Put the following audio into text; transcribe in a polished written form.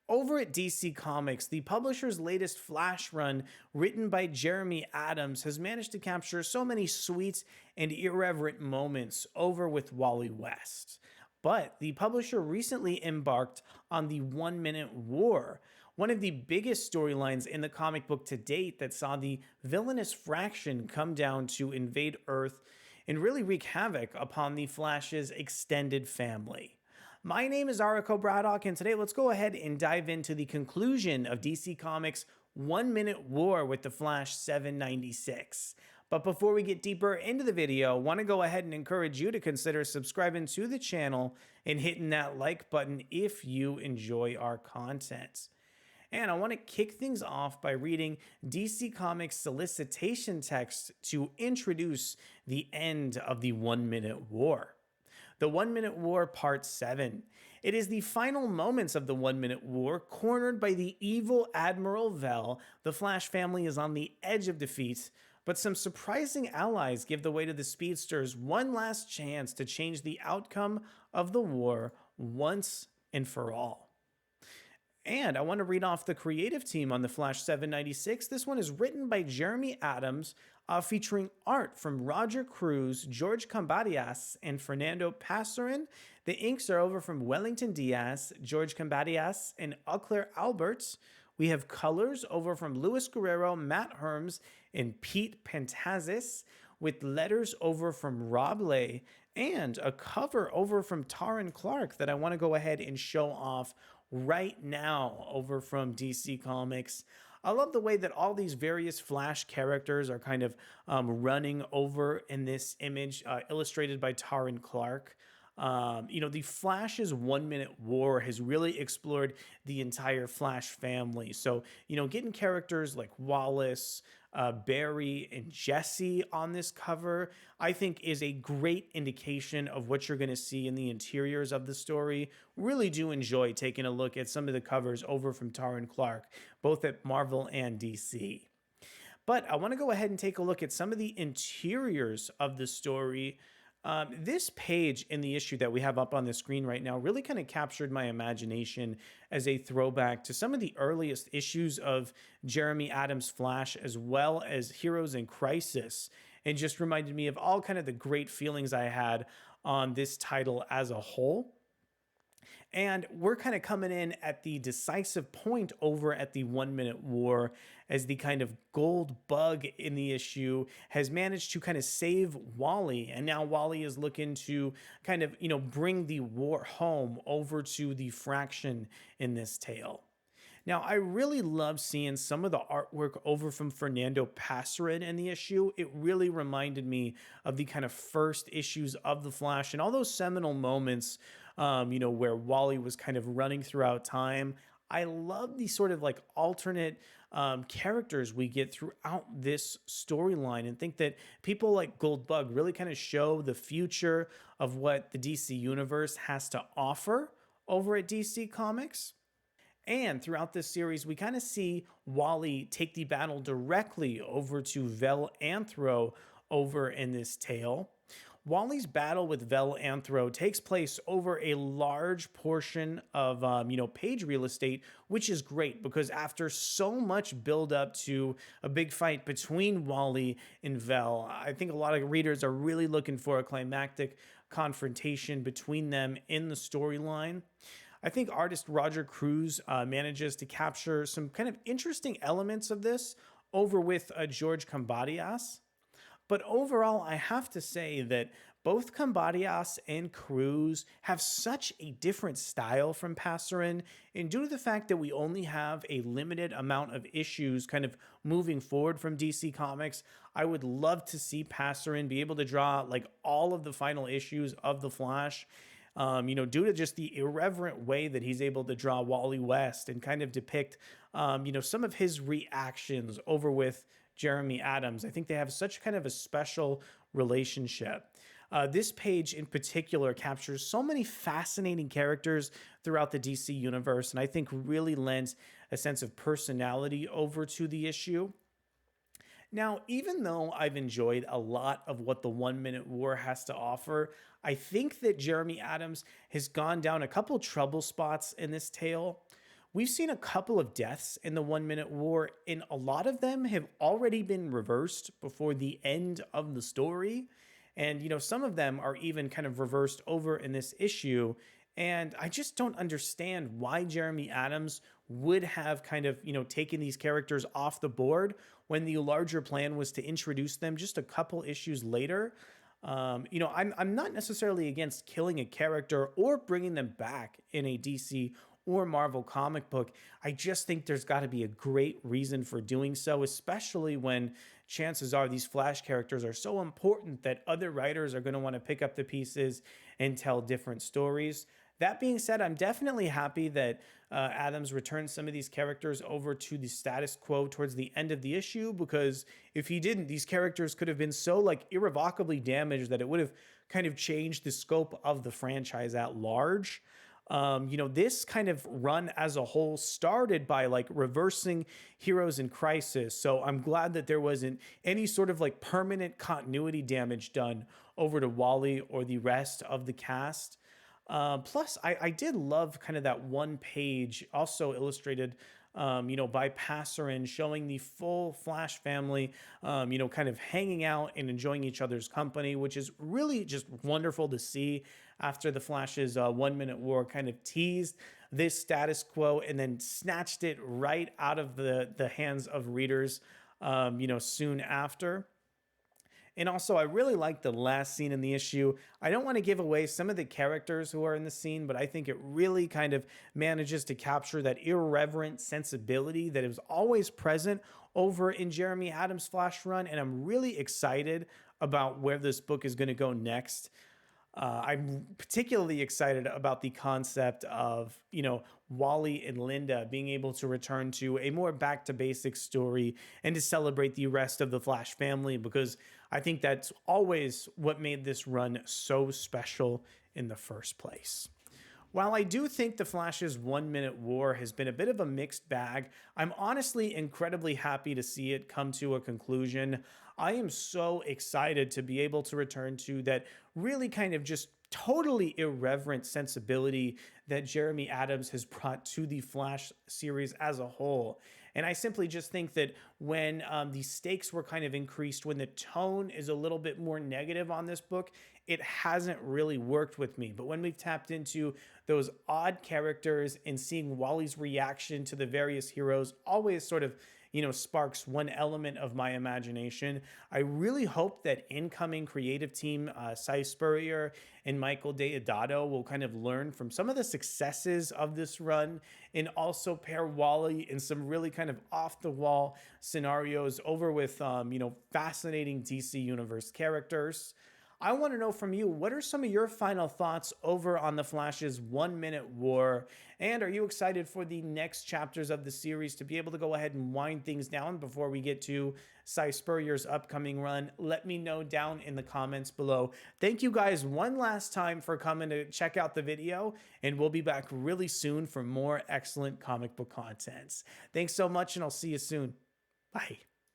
Over at DC Comics, the publisher's latest Flash run, written by Jeremy Adams, has managed to capture so many sweet and irreverent moments over with Wallywest. But the publisher recently embarked on the 1 Minute War, one of the biggest storylines in the comic book to date that saw the villainous Fraction come down to invade Earth and really wreak havoc upon the Flash's extended family. My name is Ariko Braddock, and today let's go ahead and dive into the conclusion of DC Comics' 1 Minute War with the Flash 796. But before we get deeper into the video, I want to go ahead and encourage you to consider subscribing to the channel and hitting that like button if you enjoy our content. And I want to kick things off by reading DC Comics' solicitation text to introduce the end of the 1 Minute War. The 1 Minute War Part 7. It is the final moments of the 1 Minute War. Cornered by the evil Admiral Vel, the Flash family is on the edge of defeat, but some surprising allies give the way to the speedsters one last chance to change the outcome of the war once and for all. And I want to read off the creative team on the Flash 796. This one is written by Jeremy Adams, featuring art from Roger Cruz, George Kambadais, and Fernando Pasarin. The inks are over from Wellington Diaz, George Kambadais, and Oclair Alberts. We have colors over from Luis Guerrero, Matt Herms, and Pete Pantazis, with letters over from Rob Leigh, and a cover over from Taurin Clark that I want to go ahead and show off right now over from DC Comics. I love the way that all these various Flash characters are kind of running over in this image, illustrated by Taurin Clark. The Flash's 1 Minute War has really explored the entire Flash family. So, getting characters like Wallace, Barry, and Jesse on this cover, I think is a great indication of what you're going to see in the interiors of the story. Really do enjoy taking a look at some of the covers over from Taurin Clark, both at Marvel and DC. But I want to go ahead and take a look at some of the interiors of the story. This page in the issue that we have up on the screen right now really kind of captured my imagination as a throwback to some of the earliest issues of Jeremy Adams' Flash, as well as Heroes in Crisis, and just reminded me of all kind of the great feelings I had on this title as a whole. And we're kind of coming in at the decisive point over at the 1 Minute War, as the kind of gold bug in the issue has managed to kind of save Wally. And now Wally is looking to kind of, bring the war home over to the Fraction in this tale. Now, I really love seeing some of the artwork over from Fernando Pasarin in the issue. It really reminded me of the kind of first issues of The Flash and all those seminal moments, where Wally was kind of running throughout time. I love the sort of like alternate characters we get throughout this storyline, and think that people like Goldbug really kind of show the future of what the DC universe has to offer over at DC Comics. And throughout this series, we kind of see Wally take the battle directly over to Vel Anthro over in this tale. Wally's battle with Vel Anthro takes place over a large portion of, page real estate, which is great because after so much build up to a big fight between Wally and Vel, I think a lot of readers are really looking for a climactic confrontation between them in the storyline. I think artist Roger Cruz manages to capture some kind of interesting elements of this over with George Kambadais. But overall, I have to say that both Kambadais and Cruz have such a different style from Pasarin, and due to the fact that we only have a limited amount of issues kind of moving forward from DC Comics, I would love to see Pasarin be able to draw like all of the final issues of The Flash. Due to just the irreverent way that he's able to draw Wally West and kind of depict, some of his reactions over with Jeremy Adams. I think they have such kind of a special relationship. This page in particular captures so many fascinating characters throughout the DC universe, and I think really lends a sense of personality over to the issue. Now, even though I've enjoyed a lot of what the 1 Minute War has to offer, I think that Jeremy Adams has gone down a couple trouble spots in this tale. we've seen a couple of deaths in the 1 Minute War, and a lot of them have already been reversed before the end of the story. And, some of them are even kind of reversed over in this issue. And I just don't understand why Jeremy Adams would have kind of, taken these characters off the board when the larger plan was to introduce them just a couple issues later. I'm not necessarily against killing a character or bringing them back in a DC or Marvel comic book. I just think there's got to be a great reason for doing so, especially when chances are these Flash characters are so important that other writers are going to want to pick up the pieces and tell different stories. That being said, I'm definitely happy that Adams returned some of these characters over to the status quo towards the end of the issue, because if he didn't, these characters could have been so irrevocably damaged that it would have kind of changed the scope of the franchise at large. This kind of run as a whole started by reversing Heroes in Crisis. So I'm glad that there wasn't any sort of permanent continuity damage done over to Wally or the rest of the cast. Plus, I did love kind of that one page, also illustrated, by Pasarin, showing the full Flash family, kind of hanging out and enjoying each other's company, which is really just wonderful to see after the Flash's 1 Minute War kind of teased this status quo and then snatched it right out of the hands of readers, soon after. And also, I really like the last scene in the issue. I don't want to give away some of the characters who are in the scene, but I think it really kind of manages to capture that irreverent sensibility that is always present over in Jeremy Adams' Flash run. And I'm really excited about where this book is going to go next. I'm particularly excited about the concept of, Wally and Linda being able to return to a more back to basics story and to celebrate the rest of the Flash family, because I think that's always what made this run so special in the first place. While I do think the Flash's 1 Minute War has been a bit of a mixed bag, I'm honestly incredibly happy to see it come to a conclusion. I am so excited to be able to return to that really kind of just totally irreverent sensibility that Jeremy Adams has brought to the Flash series as a whole. And I simply just think that when the stakes were kind of increased, when the tone is a little bit more negative on this book, it hasn't really worked with me. But when we've tapped into those odd characters and seeing Wally's reaction to the various heroes always sort of, sparks one element of my imagination. I really hope that incoming creative team, Cy Spurrier and Michael Deodato, will kind of learn from some of the successes of this run and also pair Wally in some really kind of off-the-wall scenarios over with, fascinating DC Universe characters. I want to know from you, what are some of your final thoughts over on the Flash's 1 Minute War? And are you excited for the next chapters of the series to be able to go ahead and wind things down before we get to Cy Spurrier's upcoming run? Let me know down in the comments below. Thank you guys one last time for coming to check out the video, and we'll be back really soon for more excellent comic book contents. Thanks so much, and I'll see you soon. Bye.